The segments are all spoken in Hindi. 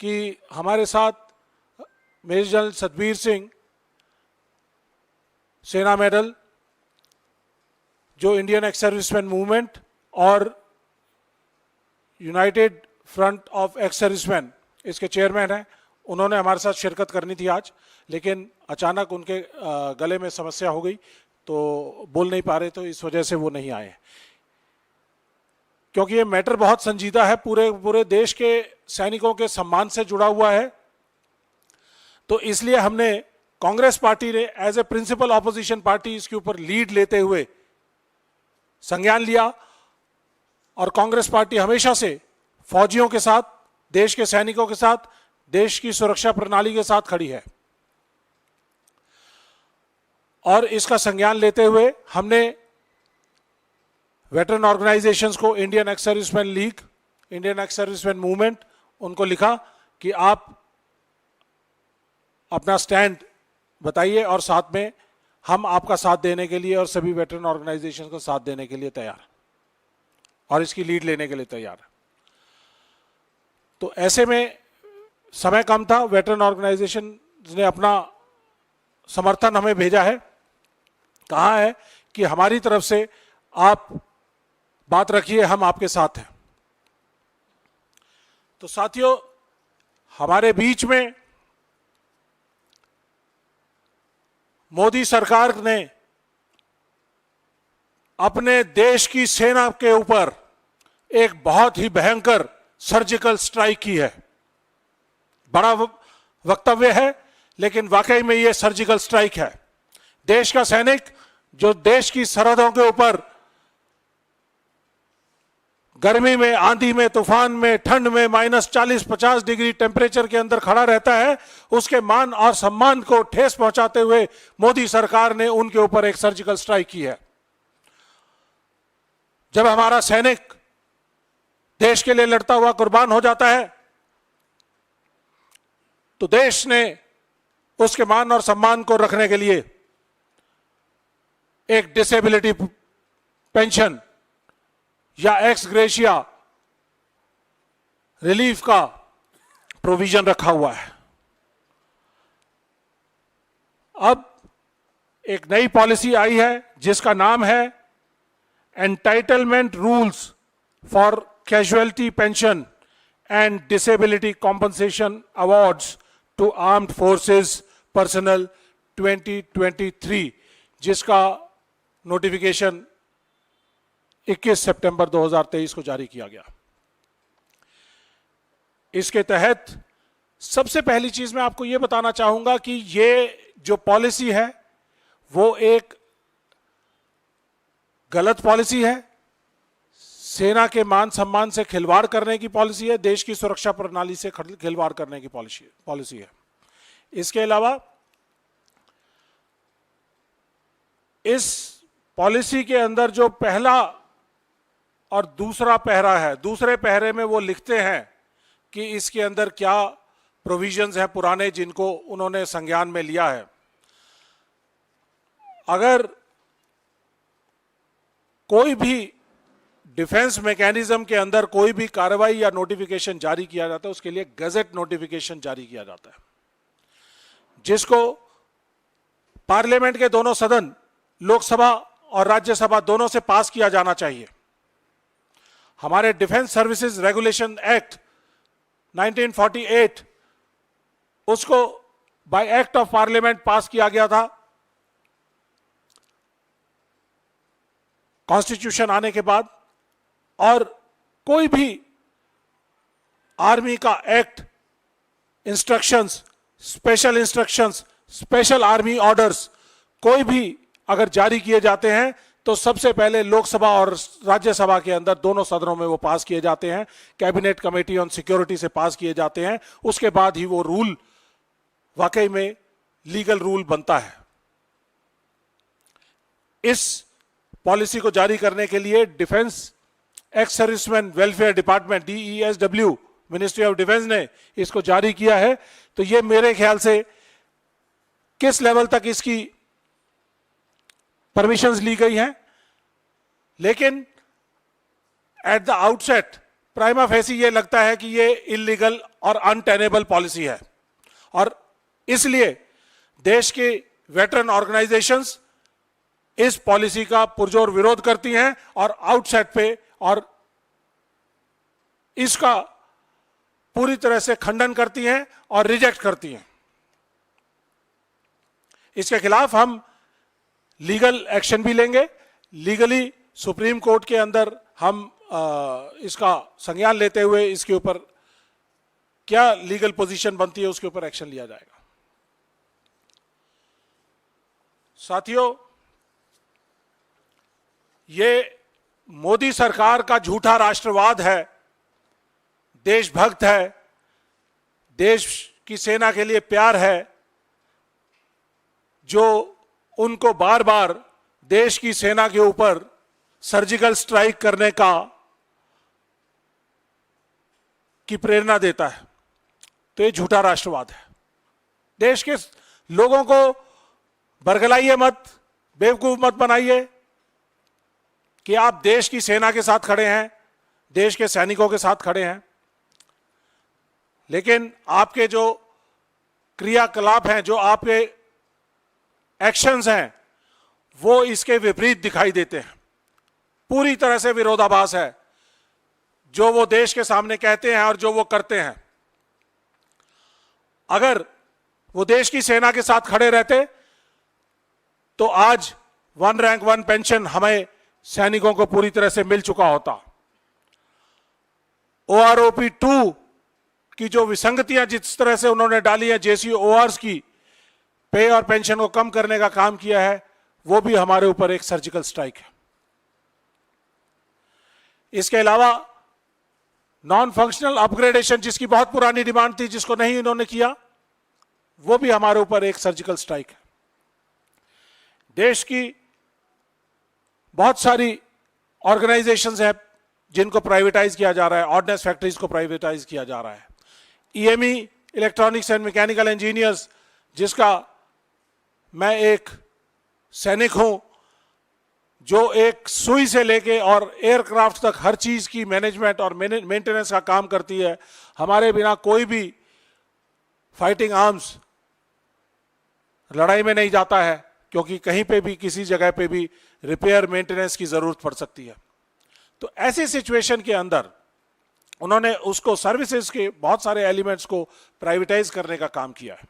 कि हमारे साथ मेजर जनरल सतबीर सिंह, सेना मेडल, जो इंडियन एक्स सर्विसमैन मूवमेंट और United front of ex serviceman इसके चेयरमैन हैं, उन्होंने हमारे साथ शिरकत करनी थी आज, लेकिन अचानक उनके गले में समस्या हो गई तो बोल नहीं पा रहे, तो इस वजह से वो नहीं आए। क्योंकि ये मैटर बहुत संजीदा है, पूरे देश के सैनिकों के सम्मान से जुड़ा हुआ है, तो इसलिए हमने कांग्रेस पार्टी ने as a principal opposition party इसके ऊपर लीड लेते हुए संज्ञान लिया। और कांग्रेस पार्टी हमेशा से फौजियों के साथ, देश के सैनिकों के साथ, देश की सुरक्षा प्रणाली के साथ खड़ी है। और इसका संज्ञान लेते हुए हमने वेटरन ऑर्गेनाइजेशंस को, Indian ex serviceman league, Indian ex serviceman movement, उनको लिखा कि आप अपना स्टैंड बताइए और साथ में हम आपका साथ देने के लिए और सभी वेटरन ऑर्गेनाइजेशन को साथ देने के लिए तैयार और इसकी लीड लेने के लिए तैयार है। तो ऐसे में समय कम था, वेटरन ऑर्गेनाइजेशन ने अपना समर्थन हमें भेजा है, कहा है कि हमारी तरफ से आप बात रखिए, हम आपके साथ हैं। तो साथियों, हमारे बीच में मोदी सरकार ने अपने देश की सेना के ऊपर एक बहुत ही भयंकर सर्जिकल स्ट्राइक की है। बड़ा वक्तव्य है, लेकिन वाकई में यह सर्जिकल स्ट्राइक है। देश का सैनिक जो देश की सरहदों के ऊपर गर्मी में, आंधी में, तूफान में, ठंड में -40-50 डिग्री टेम्परेचर के अंदर खड़ा रहता है, उसके मान और सम्मान को ठेस पहुंचाते हुए मोदी सरकार ने उनके ऊपर एक सर्जिकल स्ट्राइक की है। जब हमारा सैनिक देश के लिए लड़ता हुआ कुर्बान हो जाता है, तो देश ने उसके मान और सम्मान को रखने के लिए एक डिसेबिलिटी पेंशन या एक्स ग्रेशिया रिलीफ का प्रोविजन रखा हुआ है। अब एक नई पॉलिसी आई है जिसका नाम है entitlement rules for casualty pension and disability compensation awards to armed forces personnel 2023, जिसका नोटिफिकेशन 21 सितंबर 2023 को जारी किया गया। इसके तहत सबसे पहली चीज मैं आपको यह बताना चाहूंगा कि ये जो पॉलिसी है वो एक गलत पॉलिसी है, सेना के मान सम्मान से खिलवाड़ करने की पॉलिसी है, देश की सुरक्षा प्रणाली से खिलवाड़ करने की पॉलिसी है। इसके अलावा इस पॉलिसी के अंदर जो पहला और दूसरा पहरा है, दूसरे पहरे में वो लिखते हैं कि इसके अंदर क्या प्रोविजंस हैं पुराने, जिनको उन्होंने संज्ञान में लिया है। अगर कोई भी डिफेंस मैकेनिज्म के अंदर कोई भी कार्रवाई या नोटिफिकेशन जारी किया जाता है, उसके लिए गजट नोटिफिकेशन जारी किया जाता है, जिसको पार्लियामेंट के दोनों सदन, लोकसभा और राज्यसभा दोनों से पास किया जाना चाहिए। हमारे डिफेंस सर्विसेज रेगुलेशन एक्ट 1948 उसको बाय एक्ट ऑफ पार्लियामेंट पास किया गया था। कॉन्स्टिट्यूशन आने के बाद, और कोई भी आर्मी का act, instructions, special instructions, special army orders कोई भी अगर जारी किए जाते हैं तो सबसे पहले लोकसभा और राज्यसभा के अंदर दोनों सदनों में वो पास किए जाते हैं, कैबिनेट कमेटी ऑन सिक्योरिटी से पास किए जाते हैं, उसके बाद ही वो रूल वाकई में लीगल रूल बनता है। इस पॉलिसी को जारी करने के लिए defence ex serviceman welfare department, DESW, ministry of defence ने इसको जारी किया है। तो ये मेरे ख्याल से किस लेवल तक इसकी परमिशंस ली गई हैं, लेकिन at the outset prima facie ये लगता है कि ये इलीगल और अनटेनेबल पॉलिसी है, और इसलिए देश की वेटरन ऑर्गेनाइजेशंस इस पॉलिसी का पुरजोर विरोध करती हैं और आउटसेट पे और इसका पूरी तरह से खंडन करती हैं और रिजेक्ट करती हैं। इसके खिलाफ हम लीगल एक्शन भी लेंगे। लीगली सुप्रीम कोर्ट के अंदर हम इसका संज्ञान लेते हुए इसके ऊपर क्या लीगल पोजीशन बनती है उसके ऊपर एक्शन लिया जाएगा। साथियों, ये मोदी सरकार का झूठा राष्ट्रवाद है, देशभक्त है, देश की सेना के लिए प्यार है, जो उनको बार बार देश की सेना के ऊपर सर्जिकल स्ट्राइक करने की प्रेरणा देता है। तो ये झूठा राष्ट्रवाद है। देश के लोगों को बरगलाइए मत, बेवकूफ मत बनाइए कि आप देश की सेना के साथ खड़े हैं, देश के सैनिकों के साथ खड़े हैं, लेकिन आपके जो क्रियाकलाप हैं, जो आपके एक्शंस हैं, वो इसके विपरीत दिखाई देते हैं। पूरी तरह से विरोधाभास है जो वो देश के सामने कहते हैं और जो वो करते हैं। अगर वो देश की सेना के साथ खड़े रहते तो आज 1 रैंक 1 पेंशन हमें सैनिकों को पूरी तरह से मिल चुका होता। OROP 2 की जो विसंगतियां जिस तरह से उन्होंने डाली है, JCORs की पे और पेंशन को कम करने का काम किया है, वो भी हमारे ऊपर एक सर्जिकल स्ट्राइक है। इसके अलावा नॉन फंक्शनल अपग्रेडेशन, जिसकी बहुत पुरानी डिमांड थी, जिसको नहीं इन्होंने किया, वो भी हमारे ऊपर एक सर्जिकल स्ट्राइक है। देश की बहुत सारी ऑर्गेनाइजेशंस हैं जिनको प्राइवेटाइज किया जा रहा है। ऑर्डिनेंस फैक्ट्रीज को प्राइवेटाइज किया जा रहा है। EME, electronics and mechanical engineers, जिसका मैं एक सैनिक हूं, जो एक सुई से लेके और एयरक्राफ्ट तक हर चीज की मैनेजमेंट और मेंटेनेंस का काम करती है। हमारे बिना कोई भी फाइटिंग आर्म्स लड़ाई में नहीं जाता है, क्योंकि कहीं पे भी किसी जगह पे भी रिपेयर मेंटेनेंस की जरूरत पड़ सकती है। तो ऐसी सिचुएशन के अंदर उन्होंने उसको सर्विसेज के बहुत सारे एलिमेंट्स को प्राइवेटाइज करने का काम किया है।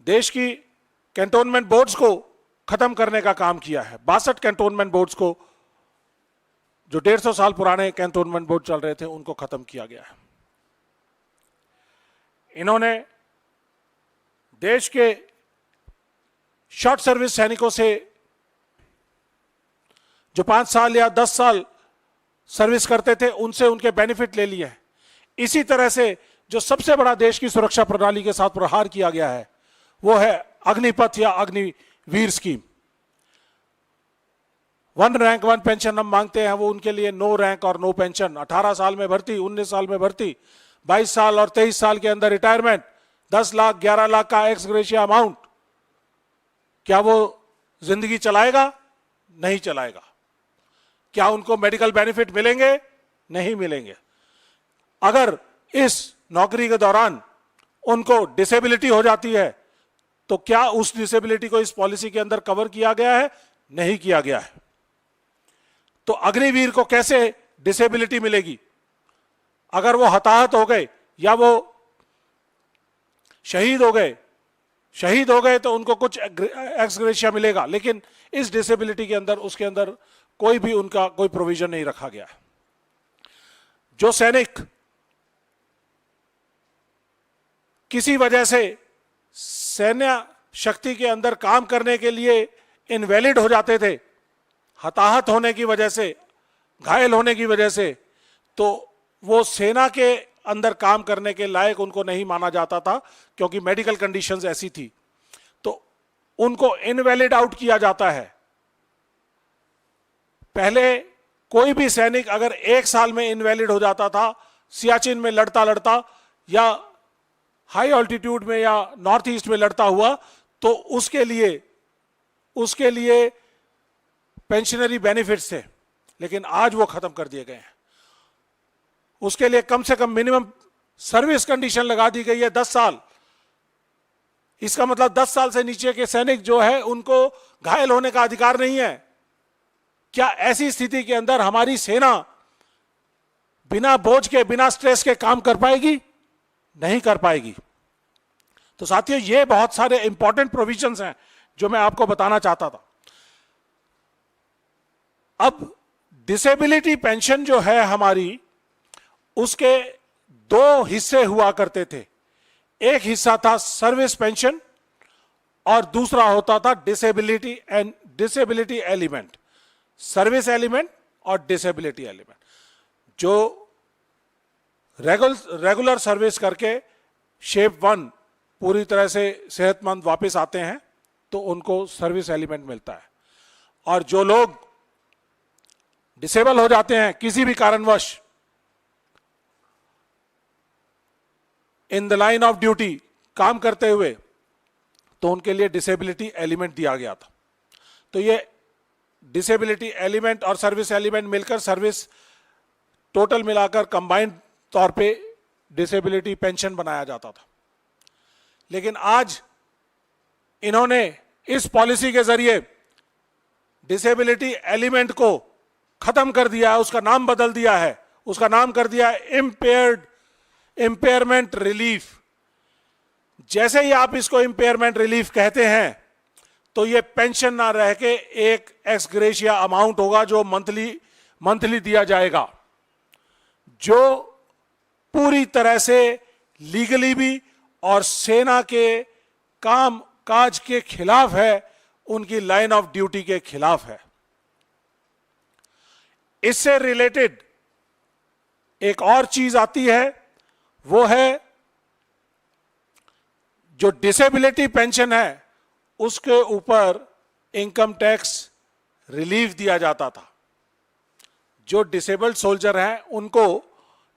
देश की कैंटोनमेंट बोर्ड्स को खत्म करने का काम किया है। 62 कैंटोनमेंट बोर्ड्स को, जो 150 साल पुराने कैंटोनमेंट बोर्ड चल रहे थे, उनको खत्म किया गया है। इन्होंने देश के शॉर्ट सर्विस सैनिकों से जो 5 साल या 10 साल सर्विस करते थे, उनसे उनके बेनिफिट ले लिए हैं। इसी तरह से जो सबसे बड़ा देश की सुरक्षा प्रणाली के साथ प्रहार किया गया है, वो है अग्निपथ या अग्निवीर स्कीम। 1 रैंक 1 पेंशन हम मांगते हैं, वो उनके लिए नो रैंक और नो पेंशन। 18 साल में भर्ती, 19 साल में भर्ती, 22 साल और 23 साल के अंदर रिटायरमेंट, 10 लाख 11 लाख का एक्स ग्रेशिया अमाउंट। क्या वो जिंदगी चलाएगा? नहीं चलाएगा। क्या उनको मेडिकल बेनिफिट मिलेंगे? नहीं मिलेंगे। अगर इस नौकरी के दौरान उनको डिसेबिलिटी हो जाती है, तो क्या उस डिसेबिलिटी को इस पॉलिसी के अंदर कवर किया गया है? नहीं किया गया है। तो अग्निवीर को कैसे डिसेबिलिटी मिलेगी? अगर वो हताहत हो गए या वो शहीद हो गए तो उनको कुछ एक्स ग्रेशिया मिलेगा, लेकिन इस डिसेबिलिटी के अंदर, उसके अंदर कोई भी उनका कोई प्रोविजन नहीं रखा गया है। जो सैनिक किसी वजह से सैन्य शक्ति के अंदर काम करने के लिए इनवैलिड हो जाते थे, हताहत होने की वजह से, घायल होने की वजह से, तो वो सेना के अंदर काम करने के लायक उनको नहीं माना जाता था, क्योंकि मेडिकल कंडीशंस ऐसी थी। तो उनको इनवैलिड आउट किया जाता है। पहले कोई भी सैनिक अगर 1 साल में इनवैलिड हो जाता था, सियाचिन में लड़ता लड़ता या हाई ऑल्टीट्यूड में या नॉर्थ ईस्ट में लड़ता हुआ, तो उसके लिए पेंशनरी बेनिफिट्स थे, लेकिन आज वो खत्म कर दिए गए हैं। उसके लिए कम से कम मिनिमम सर्विस कंडीशन लगा दी गई है 10 साल। इसका मतलब 10 साल से नीचे के सैनिक जो है उनको घायल होने का अधिकार नहीं है। क्या ऐसी स्थिति के अंदर हमारी सेना बिना बोझ के, बिना स्ट्रेस के काम कर पाएगी? नहीं कर पाएगी। तो साथियों, ये बहुत सारे इंपॉर्टेंट प्रोविजंस हैं जो मैं आपको बताना चाहता था। अब डिसेबिलिटी पेंशन जो है हमारी, उसके दो हिस्से हुआ करते थे। एक हिस्सा था सर्विस पेंशन और दूसरा होता था डिसेबिलिटी एलिमेंट। सर्विस एलिमेंट और डिसेबिलिटी एलिमेंट। जो रेगुलर सर्विस करके शेप 1 पूरी तरह से सेहतमंद वापस आते हैं तो उनको सर्विस एलिमेंट मिलता है, और जो लोग डिसेबल हो जाते हैं किसी भी कारणवश in the line of duty काम करते हुए, तो उनके लिए डिसेबिलिटी एलिमेंट दिया गया था। तो ये डिसेबिलिटी एलिमेंट और सर्विस एलिमेंट मिलकर सर्विस टोटल मिलाकर कंबाइंड तौर पे डिसेबिलिटी पेंशन बनाया जाता था। लेकिन आज इन्होंने इस पॉलिसी के जरिए डिसेबिलिटी एलिमेंट को खत्म कर दिया है, उसका नाम बदल दिया है। उसका नाम कर दिया है इम्पेयरमेंट रिलीफ। जैसे ही आप इसको इम्पेयरमेंट रिलीफ कहते हैं तो ये पेंशन ना रह के एक एक्स ग्रेशिया अमाउंट होगा जो मंथली दिया जाएगा, जो पूरी तरह से लीगली भी और सेना के काम काज के खिलाफ है, उनकी लाइन ऑफ ड्यूटी के खिलाफ है। इससे रिलेटेड एक और चीज आती है, वो है जो डिसेबिलिटी पेंशन है उसके ऊपर इनकम टैक्स रिलीफ दिया जाता था। जो डिसेबल्ड सोल्जर हैं उनको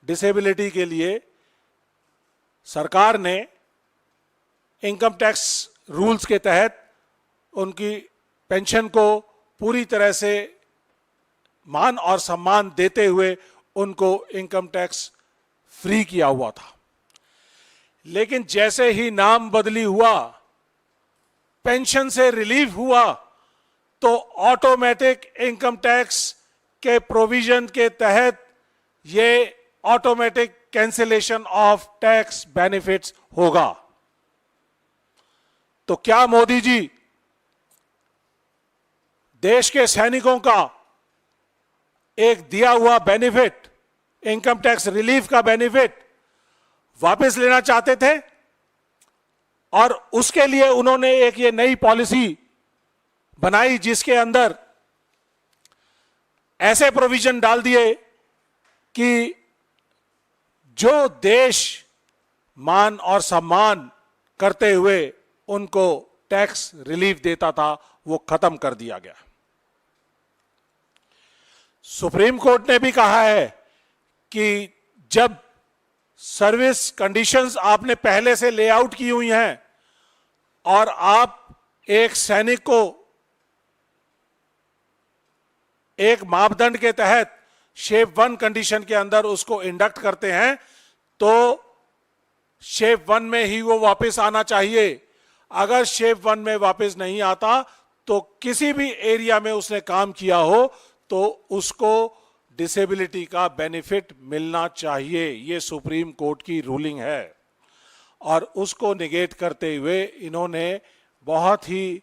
डिसेबिलिटी के लिए सरकार ने इनकम टैक्स रूल्स के तहत उनकी पेंशन को पूरी तरह से मान और सम्मान देते हुए उनको इनकम टैक्स फ्री किया हुआ था। लेकिन जैसे ही नाम बदली हुआ, पेंशन से रिलीफ हुआ, तो ऑटोमेटिक इनकम टैक्स के प्रोविजन के तहत ये automatic cancellation of tax benefits होगा। तो क्या मोदी जी देश के सैनिकों का एक दिया हुआ बेनिफिट, इनकम टैक्स रिलीफ का बेनिफिट वापस लेना चाहते थे? और उसके लिए उन्होंने एक ये नई पॉलिसी बनाई जिसके अंदर ऐसे प्रोविजन डाल दिए कि जो देश मान और सम्मान करते हुए उनको टैक्स रिलीफ देता था वो खत्म कर दिया गया। सुप्रीम कोर्ट ने भी कहा है कि जब सर्विस कंडीशंस आपने पहले से लेआउट की हुई हैं और आप एक सैनिक को एक मापदंड के तहत शेप 1 कंडीशन के अंदर उसको इंडक्ट करते हैं, तो शेप 1 में ही वो वापस आना चाहिए। अगर शेप 1 में वापस नहीं आता तो किसी भी एरिया में उसने काम किया हो तो उसको डिसेबिलिटी का बेनिफिट मिलना चाहिए। ये सुप्रीम कोर्ट की रूलिंग है, और उसको निगेट करते हुए इन्होंने बहुत ही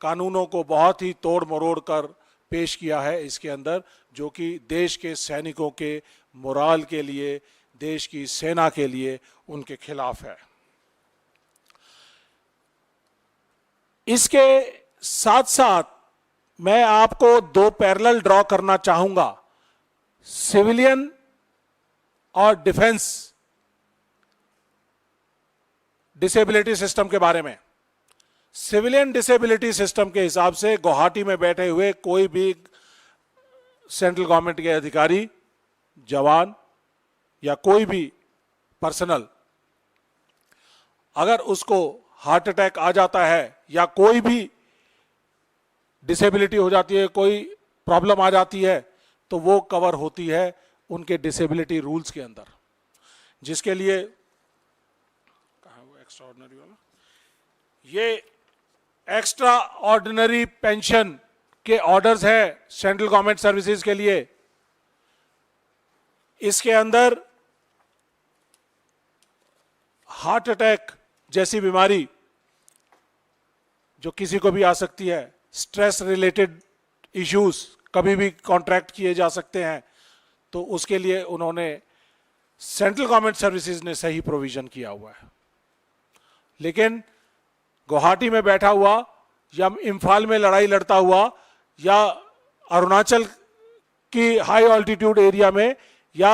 कानूनों को बहुत ही तोड़ मरोड़ कर पेश किया है इसके अंदर, जो कि देश के सैनिकों के मोराल के लिए, देश की सेना के लिए उनके खिलाफ है। इसके साथ साथ मैं आपको दो पैरेलल ड्रॉ करना चाहूंगा, सिविलियन और डिफेंस डिसेबिलिटी सिस्टम के बारे में। सिविलियन डिसेबिलिटी सिस्टम के हिसाब से गुवाहाटी में बैठे हुए कोई भी सेंट्रल गवर्नमेंट के अधिकारी, जवान या कोई भी पर्सनल, अगर उसको हार्ट अटैक आ जाता है या कोई भी डिसेबिलिटी हो जाती है, कोई प्रॉब्लम आ जाती है, तो वो कवर होती है उनके डिसेबिलिटी रूल्स के अंदर, जिसके लिए कहाँ वो एक्स्ट्रा ऑर्डिनरी वाला, ये एक्स्ट्रा ऑर्डिनरी पेंशन के ऑर्डर्स है सेंट्रल गवर्नमेंट सर्विसेज के लिए। इसके अंदर हार्ट अटैक जैसी बीमारी जो किसी को भी आ सकती है, स्ट्रेस रिलेटेड इश्यूज कभी भी कॉन्ट्रैक्ट किए जा सकते हैं, तो उसके लिए उन्होंने सेंट्रल गवर्नमेंट सर्विसेज ने सही प्रोविजन किया हुआ है। लेकिन गुवाहाटी में बैठा हुआ या इम्फाल में लड़ाई लड़ता हुआ या अरुणाचल की हाई ऑल्टीट्यूड एरिया में या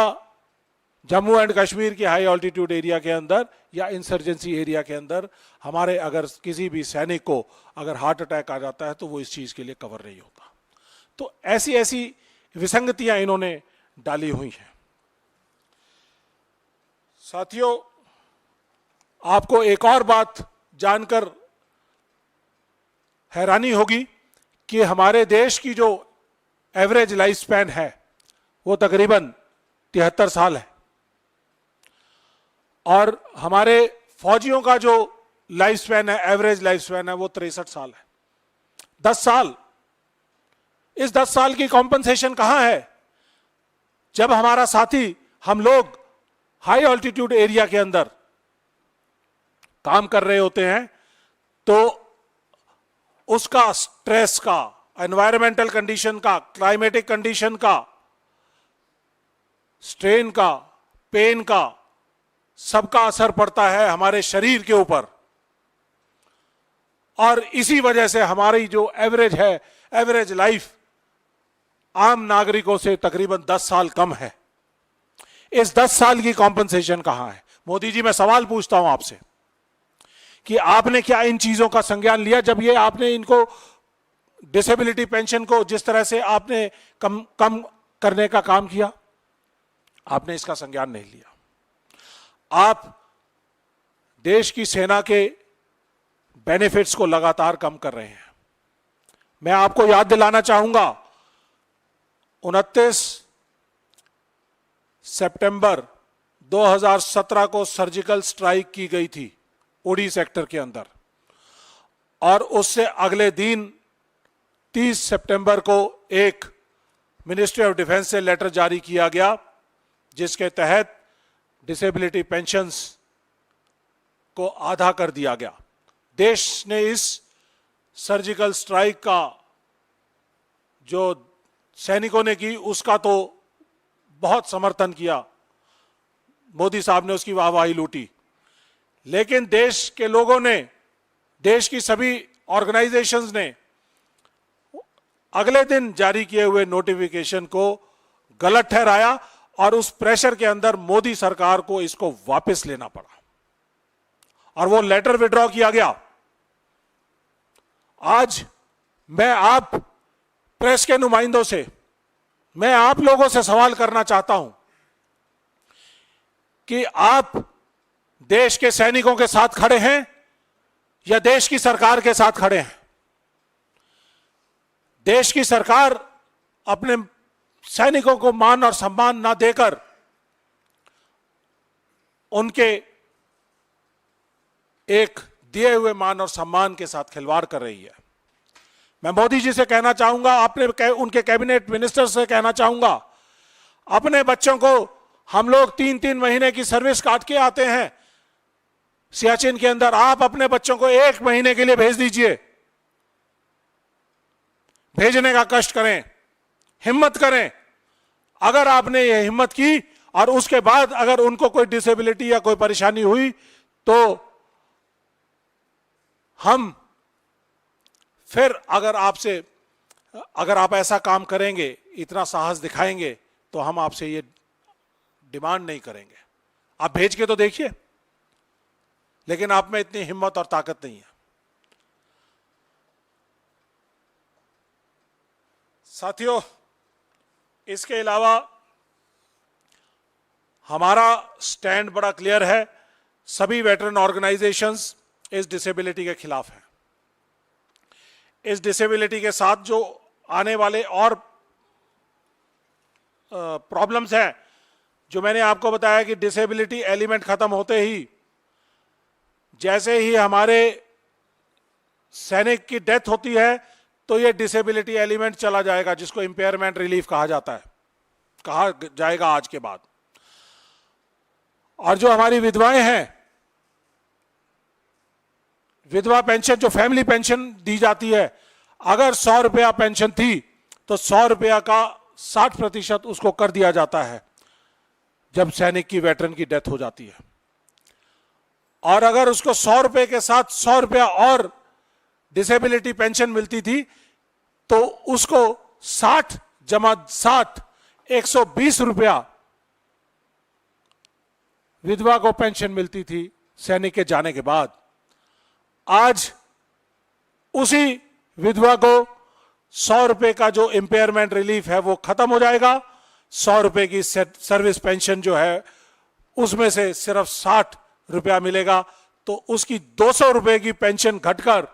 जम्मू एंड कश्मीर की हाई ऑल्टीट्यूड एरिया के अंदर या इंसर्जेंसी एरिया के अंदर हमारे अगर किसी भी सैनिक को अगर हार्ट अटैक आ जाता है तो वो इस चीज के लिए कवर नहीं होता। तो ऐसी ऐसी विसंगतियां इन्होंने डाली हुई हैं। साथियों, आपको एक और बात जानकर हैरानी होगी कि हमारे देश की जो एवरेज लाइफ स्पैन है वो तकरीबन 73 साल है और हमारे फौजियों का जो लाइफ स्पैन है, एवरेज लाइफ स्पैन है, वो 63 साल है। 10 साल, इस 10 साल की कॉम्पनसेशन कहां है? जब हमारा साथी, हम लोग हाई ऑल्टीट्यूड एरिया के अंदर काम कर रहे होते हैं तो उसका स्ट्रेस का, एनवायरमेंटल कंडीशन का, क्लाइमेटिक कंडीशन का, स्ट्रेन का, पेन का, सबका असर पड़ता है हमारे शरीर के ऊपर। और इसी वजह से हमारी जो एवरेज है, एवरेज लाइफ आम नागरिकों से तकरीबन 10 साल कम है। इस 10 साल की कॉम्पनसेशन कहां है? मोदी जी, मैं सवाल पूछता हूं आपसे कि आपने क्या इन चीजों का संज्ञान लिया जब ये आपने इनको डिसेबिलिटी पेंशन को जिस तरह से आपने कम करने का काम किया? आपने इसका संज्ञान नहीं लिया। आप देश की सेना के बेनिफिट्स को लगातार कम कर रहे हैं। मैं आपको याद दिलाना चाहूंगा, 29 सितंबर 2017 को सर्जिकल स्ट्राइक की गई थी उड़ी सेक्टर के अंदर और उससे अगले दिन 30 सितंबर को एक मिनिस्ट्री ऑफ डिफेंस से लेटर जारी किया गया जिसके तहत डिसेबिलिटी पेंशन्स को आधा कर दिया गया। देश ने इस सर्जिकल स्ट्राइक का जो सैनिकों ने की उसका तो बहुत समर्थन किया, मोदी साहब ने उसकी वाहवाही लूटी, लेकिन देश के लोगों ने, देश की सभी ऑर्गेनाइजेशंस ने अगले दिन जारी किए हुए नोटिफिकेशन को गलत ठहराया और उस प्रेशर के अंदर मोदी सरकार को इसको वापस लेना पड़ा और वो लेटर विड्रॉ किया गया। आज मैं आप प्रेस के नुमाइंदों से, मैं आप लोगों से सवाल करना चाहता हूं कि आप देश के सैनिकों के साथ खड़े हैं या देश की सरकार के साथ खड़े हैं? देश की सरकार अपने सैनिकों को मान और सम्मान ना देकर उनके एक दिए हुए मान और सम्मान के साथ खिलवाड़ कर रही है। मैं मोदी जी से कहना चाहूंगा, अपने उनके कैबिनेट मिनिस्टर से कहना चाहूंगा, अपने बच्चों को, हम लोग 3-3 महीने की सर्विस काट के आते हैं सियाचिन के अंदर, आप अपने बच्चों को 1 महीने के लिए भेज दीजिए। भेजने का कष्ट करें, हिम्मत करें। अगर आपने ये हिम्मत की और उसके बाद अगर उनको कोई डिसेबिलिटी या कोई परेशानी हुई तो हम फिर अगर आप ऐसा काम करेंगे, इतना साहस दिखाएंगे, तो हम आपसे ये डिमांड नहीं करेंगे। आप भेज के तो देखिए, लेकिन आप में इतनी हिम्मत और ताकत नहीं है। साथियों, इसके अलावा हमारा स्टैंड बड़ा क्लियर है। सभी वेटरन ऑर्गेनाइजेशंस इस डिसेबिलिटी के खिलाफ हैं। इस डिसेबिलिटी के साथ जो आने वाले और प्रॉब्लम्स हैं जो मैंने आपको बताया कि डिसेबिलिटी एलिमेंट खत्म होते ही, जैसे ही हमारे सैनिक की डेथ होती है तो ये डिसेबिलिटी एलिमेंट चला जाएगा, जिसको इंपेयरमेंट रिलीफ कहा जाता है, कहा जाएगा आज के बाद। और जो हमारी विधवाएं हैं, विधवा पेंशन, जो फैमिली पेंशन दी जाती है, अगर 100 रुपया पेंशन थी तो 100 रुपया का 60% उसको कर दिया जाता है जब सैनिक की, वेटरन की डेथ हो जाती है। और अगर उसको 100 रुपए के साथ 100 रुपया और डिसेबिलिटी पेंशन मिलती थी तो उसको 60 जमा 60 120 रुपया विधवा को पेंशन मिलती थी सैनिक के जाने के बाद। आज उसी विधवा को 100 रुपए का जो इंपेयरमेंट रिलीफ है वो खत्म हो जाएगा। 100 रुपए की सर्विस पेंशन जो है उसमें से सिर्फ 60 रुपया मिलेगा, तो उसकी 200 रुपए की पेंशन घटकर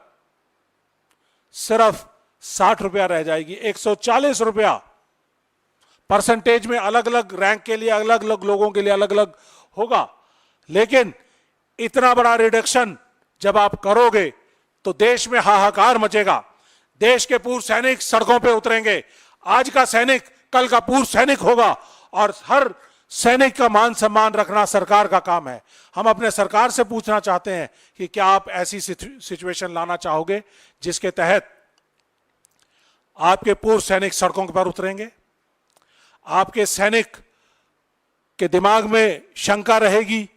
सिर्फ 60 रुपया रह जाएगी। 140 रुपया परसेंटेज में अलग अलग रैंक के लिए, अलग अलग लोगों के लिए अलग अलग होगा, लेकिन इतना बड़ा रिडक्शन जब आप करोगे तो देश में हाहाकार मचेगा। देश के पूर्व सैनिक सड़कों पे उतरेंगे। आज का सैनिक कल का पूर्व सैनिक होगा, और हर सैनिक का मान सम्मान रखना सरकार का काम है। हम अपने सरकार से पूछना चाहते हैं कि क्या आप ऐसी सिचुएशन लाना चाहोगे जिसके तहत आपके पूर्व सैनिक सड़कों पर उतरेंगे? आपके सैनिक के दिमाग में शंका रहेगी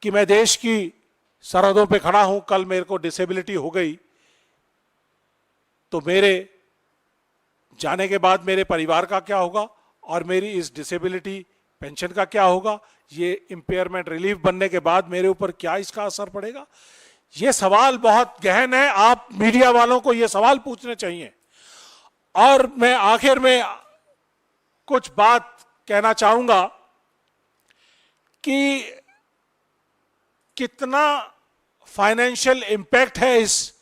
कि मैं देश की सरहदों पे खड़ा हूं, कल मेरे को डिसेबिलिटी हो गई तो मेरे जाने के बाद मेरे परिवार का क्या होगा, और मेरी इस डिसेबिलिटी पेंशन का क्या होगा? ये इंपेयरमेंट रिलीफ बनने के बाद मेरे ऊपर क्या इसका असर पड़ेगा? ये सवाल बहुत गहन है। आप मीडिया वालों को ये सवाल पूछने चाहिए। और मैं आखिर में कुछ बात कहना चाहूंगा कि कितना फाइनेंशियल इंपैक्ट है इस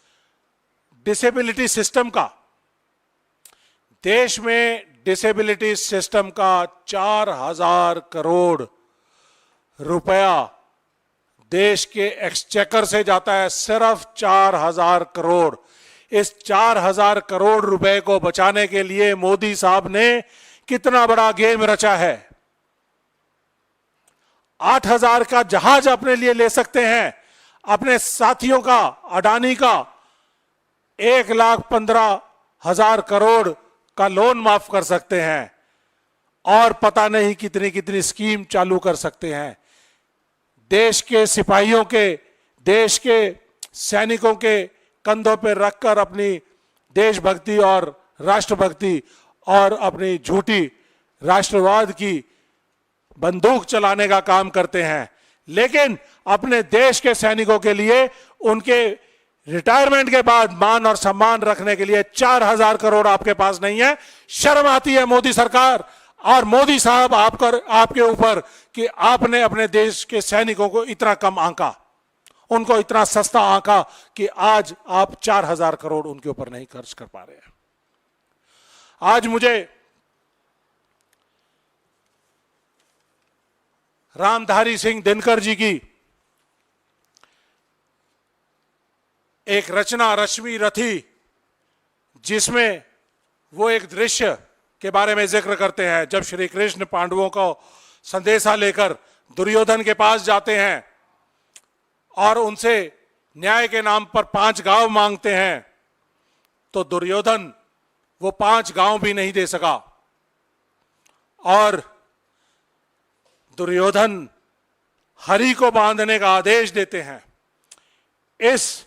डिसेबिलिटी सिस्टम का। देश में डिसेबिलिटी सिस्टम का 4000 करोड़ रुपया देश के एक्सचेकर से जाता है, सिर्फ 4000 करोड़। इस 4000 करोड़ रुपए को बचाने के लिए मोदी साहब ने कितना बड़ा गेम रचा है। 8000 का जहाज अपने लिए ले सकते हैं, अपने साथियों का, अडानी का 1,15,000 करोड़ का लोन माफ कर सकते हैं, और पता नहीं कितनी कितनी स्कीम चालू कर सकते हैं। देश के सिपाहियों के, देश के सैनिकों के कंधों पर रखकर अपनी देशभक्ति और राष्ट्रभक्ति और अपनी झूठी राष्ट्रवाद की बंदूक चलाने का काम करते हैं। लेकिन अपने देश के सैनिकों के लिए उनके रिटायरमेंट के बाद मान और सम्मान रखने के लिए 4000 करोड़ आपके पास नहीं है। शर्म आती है मोदी सरकार और मोदी साहब आपके ऊपर कि आपने अपने देश के सैनिकों को इतना कम आंका, उनको इतना सस्ता आंका कि आज आप 4000 करोड़ उनके ऊपर नहीं खर्च कर पा रहे हैं। आज मुझे रामधारी सिंह दिनकर जी की एक रचना रश्मि रथी, जिसमें वो एक दृश्य के बारे में जिक्र करते हैं जब श्री कृष्ण पांडवों को संदेशा लेकर दुर्योधन के पास जाते हैं और उनसे न्याय के नाम पर 5 गांव मांगते हैं, तो दुर्योधन वो 5 गांव भी नहीं दे सका और दुर्योधन हरि को बांधने का आदेश देते हैं। इस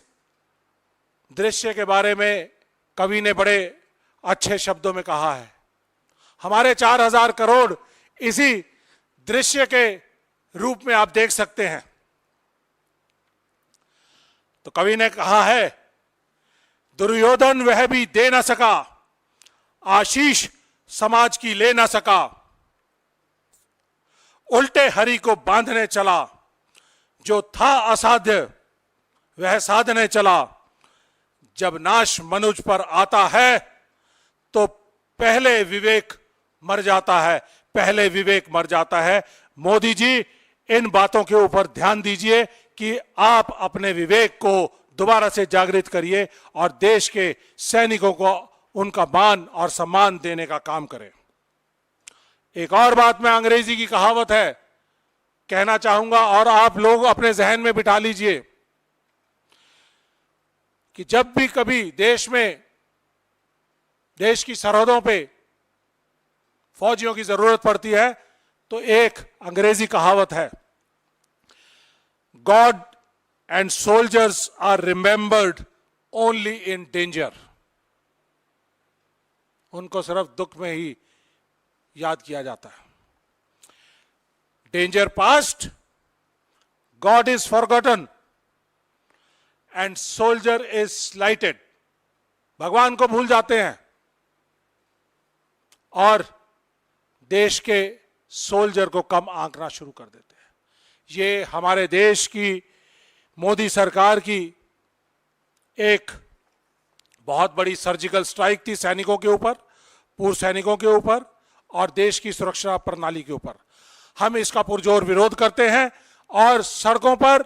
दृश्य के बारे में कवि ने बड़े अच्छे शब्दों में कहा है। हमारे 4000 करोड़ इसी दृश्य के रूप में आप देख सकते हैं। तो कवि ने कहा है, दुर्योधन वह भी दे न सका, आशीष समाज की ले न सका, उल्टे हरि को बांधने चला, जो था असाध्य वह साधने चला। जब नाश मनुज पर आता है तो पहले विवेक मर जाता है, पहले विवेक मर जाता है। मोदी जी, इन बातों के ऊपर ध्यान दीजिए कि आप अपने विवेक को दोबारा से जागृत करिए और देश के सैनिकों को उनका मान और सम्मान देने का काम करें। एक और बात में अंग्रेजी की कहावत है, कहना चाहूंगा और आप लोग अपने जहन में बिठा लीजिए कि जब भी कभी देश में, देश की सरहदों पे फौजियों की जरूरत पड़ती है तो एक अंग्रेजी कहावत है, god and soldiers are remembered only in danger. उनको सिर्फ दुख में ही याद किया जाता है। Danger past, god is forgotten and soldier is slighted. भगवान को भूल जाते हैं और देश के सोल्जर को कम आंकना शुरू कर देते हैं। ये हमारे देश की मोदी सरकार की एक बहुत बड़ी सर्जिकल स्ट्राइक थी सैनिकों के ऊपर, पूर्व सैनिकों के ऊपर और देश की सुरक्षा प्रणाली के ऊपर। हम इसका पुरजोर विरोध करते हैं और सड़कों पर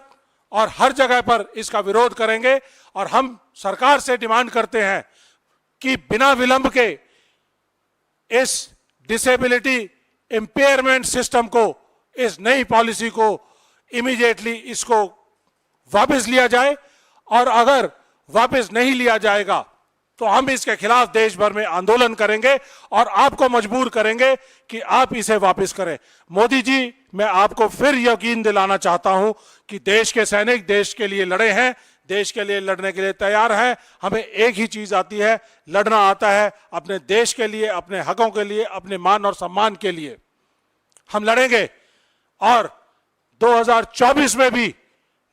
और हर जगह पर इसका विरोध करेंगे और हम सरकार से डिमांड करते हैं कि बिना विलंब के इस डिसेबिलिटी इंपेयरमेंट सिस्टम को, इस नई पॉलिसी को इमीडिएटली इसको वापस लिया जाए और अगर वापस नहीं लिया जाएगा तो हम इसके खिलाफ देश भर में आंदोलन करेंगे और आपको मजबूर करेंगे कि आप इसे वापस करें। मोदी जी, मैं आपको फिर यकीन दिलाना चाहता हूं कि देश के सैनिक देश के लिए लड़े हैं, देश के लिए लड़ने के लिए तैयार हैं। हमें एक ही चीज आती है, लड़ना आता है, अपने देश के लिए, अपने हकों के लिए, अपने मान और सम्मान के लिए हम लड़ेंगे और 2024 में भी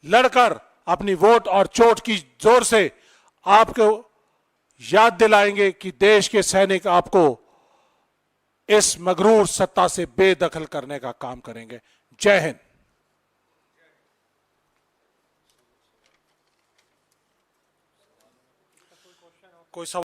लड़कर अपनी वोट और चोट की जोर से आपको याद दिलाएंगे कि देश के सैनिक आपको इस मगरूर सत्ता से बेदखल करने का काम करेंगे। जय हिंद। कोई सवाल?